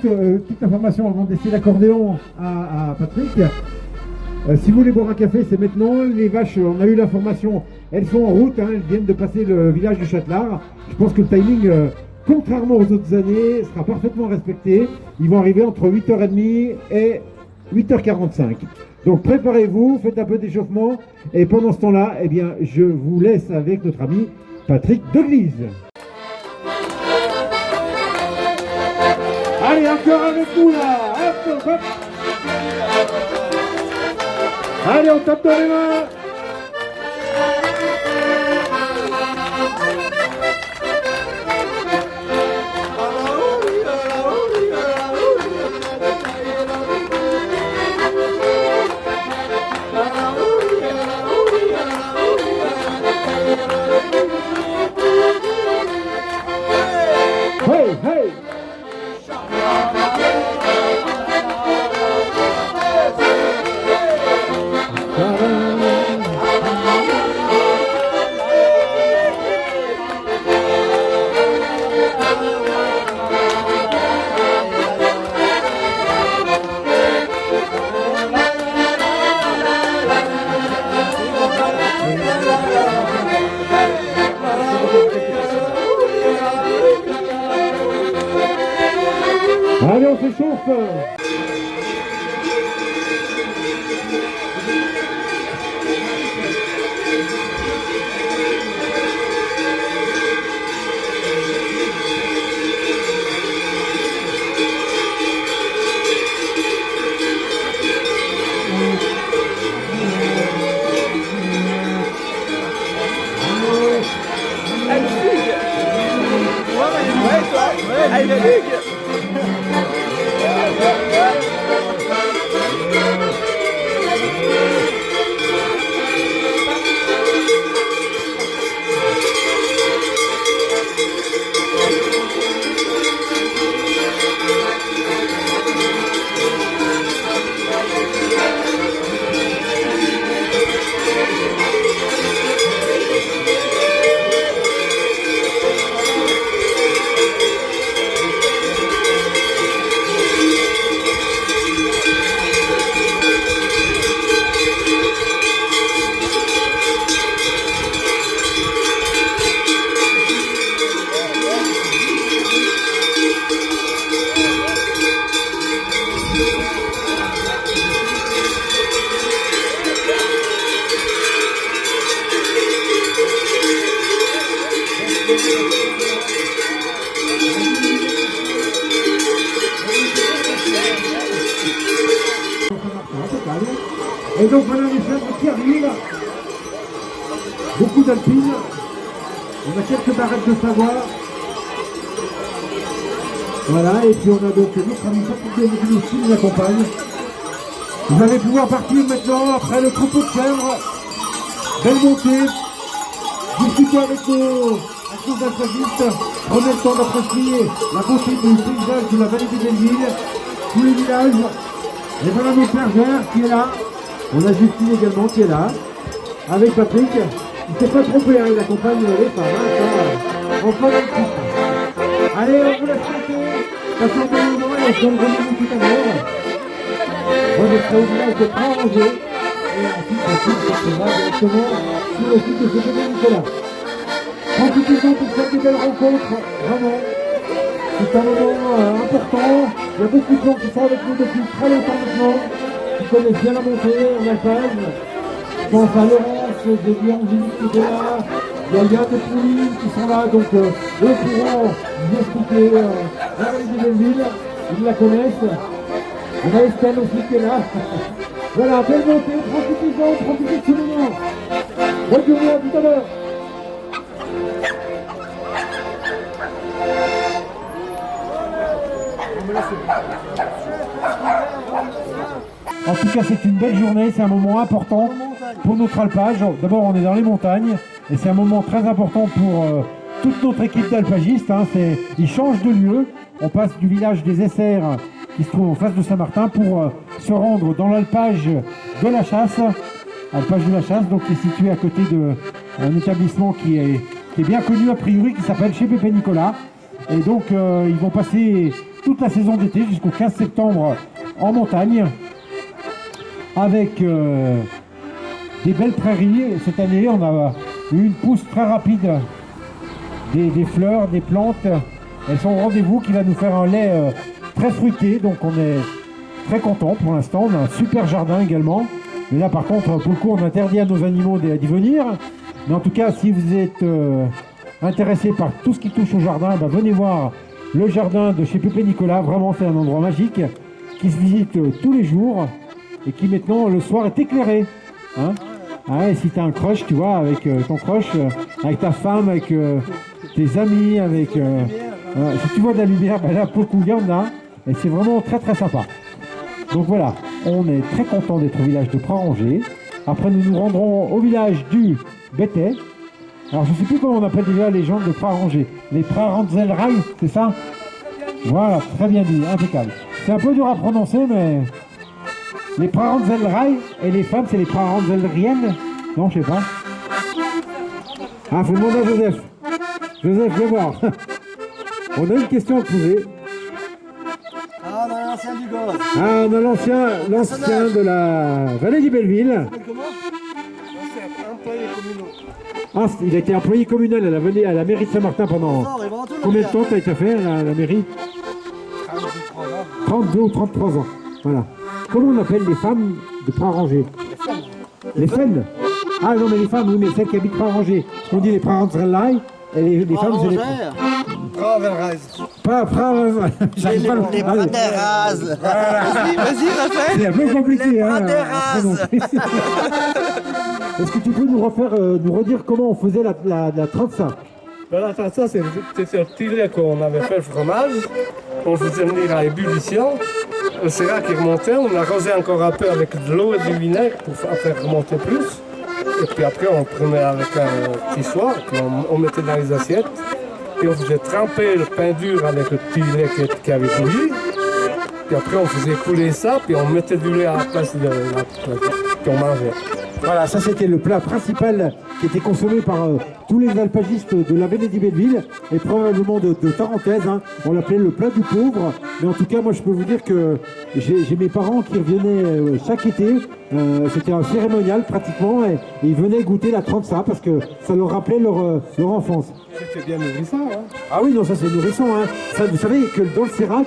juste petite information avant de laisser l'accordéon à Patrick. Si vous voulez boire un café, c'est maintenant. Les vaches, on a eu l'information, elles sont en route, hein, elles viennent de passer le village du Châtelard. Je pense que le timing, contrairement aux autres années, sera parfaitement respecté. Ils vont arriver entre 8h30 et 8h45. Donc préparez-vous, faites un peu d'échauffement. Et pendant ce temps-là, eh bien, je vous laisse avec notre ami Patrick Deglise. Allez, encore avec nous là. Hop, hop. Allez, on tape dans les mains. Hey, hey. Allez, on s'échauffe. Elle fugue. Et donc voilà les chèvres qui arrivent. Beaucoup d'alpines. On a quelques barrettes de Savoie. Voilà, et puis on a donc notre ami Patrick Deglise qui nous accompagne. Vous allez pouvoir partir maintenant après le troupeau de chèvres. Belle montée. Discutez avec nos alpagistes. Prenez le temps d'apprécier la beauté du paysage de la vallée de Belleville, tous les villages. Et voilà notre bergère qui est là. On a Justine également qui est là, avec Patrick. Il ne s'est pas trompé, hein, il accompagne les femmes. Hein, on prend un petit. Allez, on vous laisse monter. Passez un bon moment et on se donne rendez-vous tout à l'heure. Moi, je serai au village de Prangé. Et ensuite, on se va directement sur le site de ce Nicolas. Profitez-en pour faire des belles rencontres, vraiment. C'est un moment important. Il y a beaucoup de gens qui sont avec nous depuis très longtemps maintenant, qui connaissent bien la montée en alpage. Je pense à Laurence, j'ai vu Angélique qui était là, il y a Yann et Pauline qui sont là, donc eux pourront vous expliquer la vallée de Belleville, ils la connaissent. On a Estelle aussi qui est là. Voilà, belle montée, profitez-en, profitez de ce moment. Bonne journée, à tout à l'heure. En tout cas, c'est une belle journée, c'est un moment important pour notre alpage. D'abord, on est dans les montagnes et c'est un moment très important pour toute notre équipe d'alpagistes. Hein. Ils changent de lieu. On passe du village des Essers qui se trouve en face de Saint-Martin pour se rendre dans l'alpage de la Chasse. Alpage de la Chasse, donc qui est situé à côté d'un établissement qui est bien connu a priori, qui s'appelle chez Pépé Nicolas. Et donc, ils vont passer toute la saison d'été jusqu'au 15 septembre en montagne avec des belles prairies. Cette année, on a eu une pousse très rapide des fleurs, des plantes. Elles sont au rendez-vous qui va nous faire un lait très fruité. Donc on est très content pour l'instant. On a un super jardin également. Mais là par contre, pour le coup, on interdit à nos animaux d'y venir. Mais en tout cas, si vous êtes intéressé par tout ce qui touche au jardin, ben venez voir le jardin de chez Pépé Nicolas. Vraiment, c'est un endroit magique qui se visite tous les jours et qui maintenant, le soir, est éclairé. Hein? Ah, et si tu as un crush, tu vois, avec ton crush, avec ta femme, avec tes amis, avec... si tu vois de la lumière, ben là, pour le coup, il y en a. Et c'est vraiment très très sympa. Donc voilà, on est très content d'être au village de Pras-Rangé. Après, nous nous rendrons au village du Bétet. Alors, je ne sais plus comment on appelle déjà les gens de Pras-Rangé. Les Pras-Ranzelraï, c'est ça? Voilà, très bien dit, impeccable. C'est un peu dur à prononcer, mais... Les Pras-Ranzelraï et les femmes, c'est les Pras-Ranzelriennes? Non, je sais pas. Ah, faut demander à Joseph. Joseph, viens voir. On a une question à te poser. Ah, on a l'ancien du gosse. Ah, on a l'ancien de la vallée du Belleville. Comment? C'est employé communal. Ah, il a été employé communal à la mairie de Saint-Martin pendant... Combien de temps tu as été fait à la mairie? 32 ou 33 ans. Voilà. Comment on appelle les femmes de Pras-Rangé? Les femmes. Ah non, mais les femmes, oui, mais celles qui habitent Pras-Rangé. On dit les Pras-Ranzelraï et les femmes, c'est les... Pas j'arrive pas à les bras des rases. Vas-y, Raphaël. C'est un peu compliqué, hein. Est-ce que tu peux nous redire comment on faisait la tranza? Ben, la tranza, c'était un petit lait qu'on avait fait le fromage. On le faisait venir à ébullition. Le sérac qui remontait, on l'arrosait encore un peu avec de l'eau et du vinaigre pour faire remonter plus. Et puis après, on prenait avec un petit soir, puis on mettait dans les assiettes. Puis on faisait tremper le pain dur avec le petit lait qui avait bouilli. Puis après, on faisait couler ça, puis on mettait du lait à la place de la puis on mangeait. Voilà, ça c'était le plat principal qui était consommé par tous les alpagistes de la vallée du Belleville et probablement de Tarentaise. Hein. On l'appelait le plat du pauvre. Mais en tout cas, moi je peux vous dire que j'ai mes parents qui revenaient chaque été. C'était un cérémonial pratiquement et ils venaient goûter la tranza parce que ça leur rappelait leur enfance. C'était bien nourrissant. Hein. Ah oui, non, ça c'est nourrissant. Hein. Ça, vous savez que dans le sérac,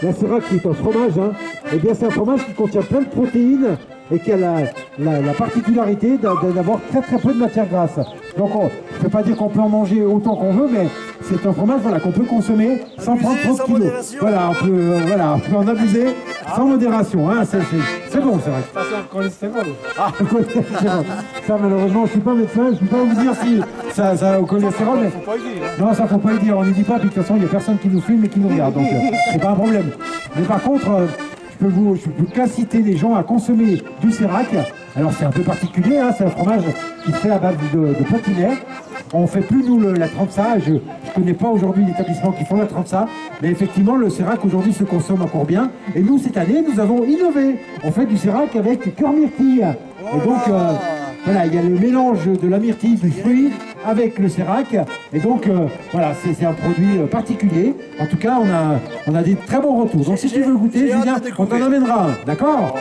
la sérac qui est un fromage, hein, eh bien c'est un fromage qui contient plein de protéines et qui a la particularité d'avoir très très peu de matière grasse. Donc je ne peux pas dire qu'on peut en manger autant qu'on veut, mais c'est un fromage voilà, qu'on peut consommer sans prendre trop de kilos. Voilà, on peut en abuser sans modération. Hein, c'est bon, c'est vrai. Ça sert le cholestérol. Ah, le cholestérol. Ça malheureusement, je ne suis pas médecin, je ne peux pas vous dire si ça a au cholestérol. Mais... Faut pas le dire. Hein. Non, ça faut pas le dire, on ne le dit pas, puis de toute façon, il n'y a personne qui nous filme et qui nous regarde, donc c'est pas un problème. Mais par contre, je peux qu'inciter les gens à consommer du sérac. Alors c'est un peu particulier, hein, c'est un fromage qui se fait à base de potinet. On ne fait plus nous la tranza, je ne connais pas aujourd'hui l'établissement qui font la tranza, mais effectivement le sérac aujourd'hui se consomme encore bien. Et nous cette année nous avons innové, on fait du sérac avec cœur myrtille. Et donc voilà, il y a le mélange de la myrtille, du fruit avec le sérac. Et donc voilà, c'est un produit particulier. En tout cas, on a des très bons retours. Donc si tu veux goûter, Julien, on t'en amènera un, d'accord?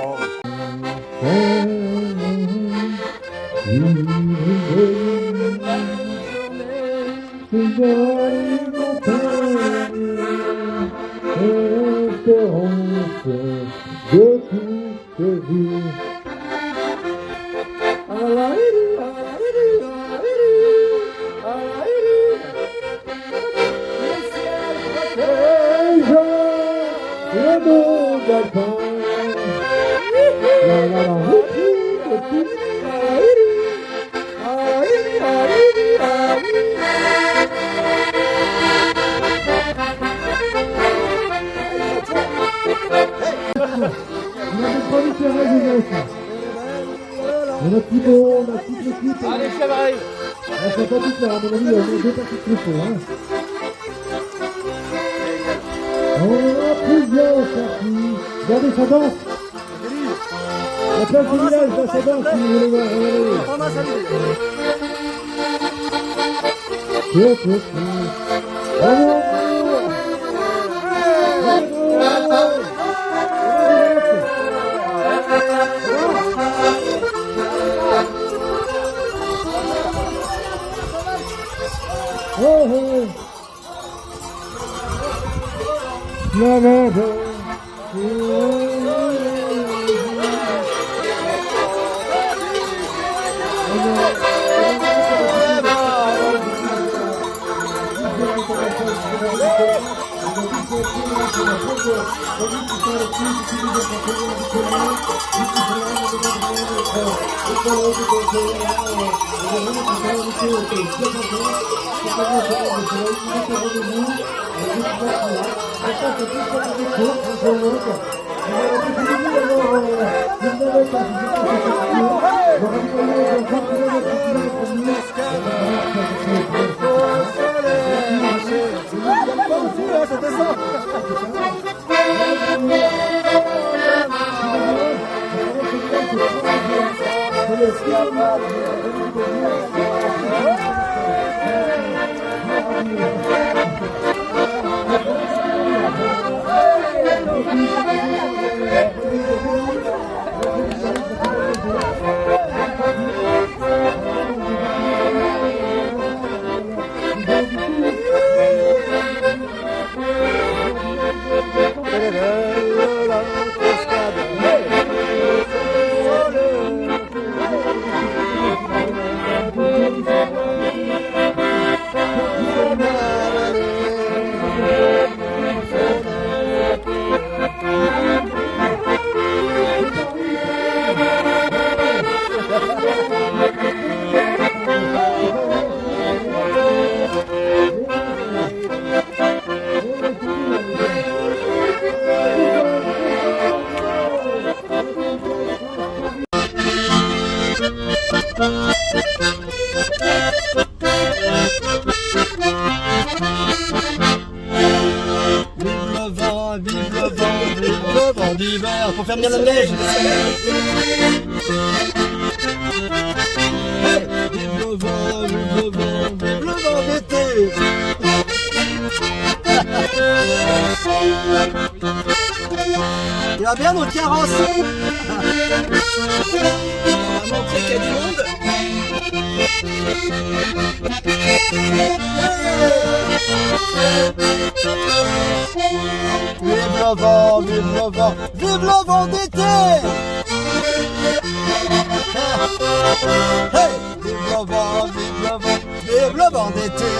On a petit bon, on a toute l'équipe. Allez, ça arrive. On s'est pas toutes là, à mon avis, il y a deux petites troupeaux. Hein. On a plusieurs sorties. Regardez, ça danse. La place du village, là, ça danse, si vous voulez voir. Regardez. Bravo. d'hiver pour faire venir la neige. Vive le vent, vive le vent, vive le vent d'été. Il va bien notre carrosse. On va montrer qu'il y a du monde. Vive le vent, vive le vent, vive le vent d'été. Hey, vive le vent, vive le vent, vive le vent d'été.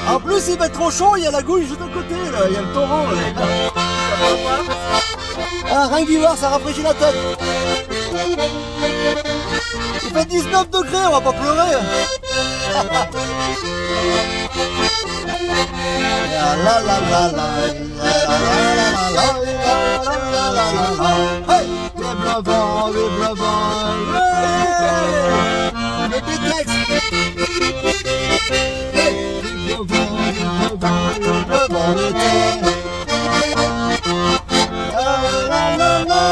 En plus il va être trop chaud, il y a la gouille juste à côté là, il y a le torrent là. Ah, rien que d'y voir, ça rafraîchit la tête. Il fait 19 degrés, on va pas pleurer. La la la la. Hey, vive le vent, vive le vent. Le Pétex. Hey, vive le vent, vive le vent, vive le vent d'été. La la la.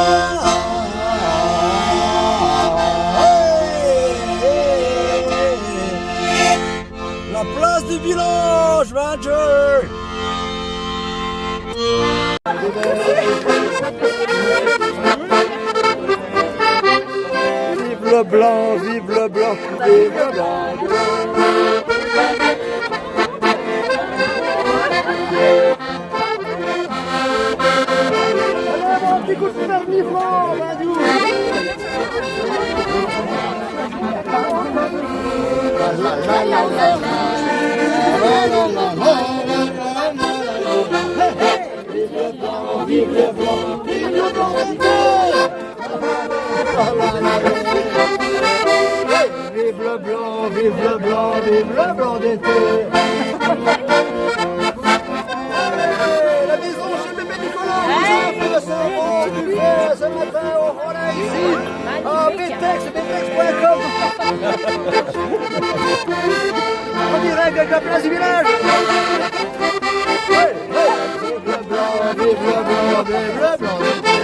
La place du village, Ranger. Vive le blanc, vive le blanc, vive le blanc. Allez, un petit coup de permis franc, Badou. Vive le blanc, vive le blanc d'été. Vive le blanc, vive le blanc, vive le blanc d'été. La maison chez bébé Nicolas, vous avez du fait ce matin au relais ici. Ah, Pétex.com. En direct avec la place du village. Vive le blanc, vive le blanc, vive le blanc d'été.